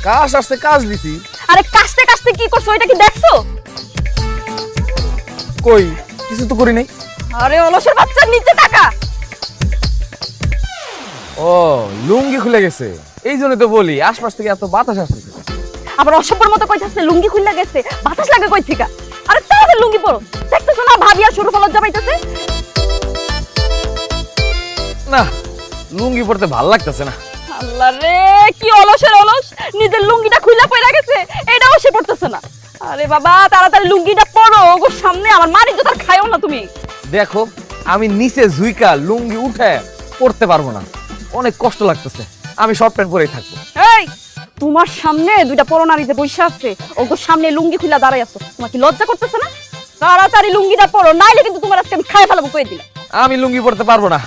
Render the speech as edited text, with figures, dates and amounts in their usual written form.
কাজ আসছে কাজ দিছি। আরে কাশতে কাশতে কি করছো এটা কি দেখছো? কই কিছু তো করি নাই। আরে অলসের বাচ্চা নিচে টাকা। ও লুঙ্গি খুলে গেছে, এই জন্য তো বলি আশপাশ থেকে এত বাতাস আসতেছে। আবার অসভ্যর মতো কইতাছে লুঙ্গি খুললা গেছে, বাতাস লাগে কই থেকে? আরে তাহলে লুঙ্গি পরো, দেখতেছো না ভাবি আর শুরু লজ্জা পাইতেছে। না লুঙ্গি পরতে ভাল লাগতেছে না। আল্লাহ রে কি অলসের অলস, নিজের লুঙ্গিটা খুইলা পয়রা গেছে, এটাও সে পড়তেছে না। আরে বাবা তাড়াতাড়ি লুঙ্গিটা পরো, ওর সামনে আমার মারি তো তার খায়ও না তুমি। দেখো আমি নিচে ঝুইকা লুঙ্গি উঠে পরতে পারবো না, অনেক কষ্ট লাগতেছে, আমি শর্ট প্যান্ট পরেই থাকবো। এই তোমার সামনে দুইটা পরো নারী যে বসে আছে, ওর সামনে লুঙ্গি খুইলা দাঁড়াই আছো, তোমার কি লজ্জা করতেছে না? তাড়াতাড়ি লুঙ্গিটা পরো, নাইলে কিন্তু তোমার আজকে আমি খাই ফেলাবো কই দিলাম। আমি লুঙ্গি পরতে পারবো না।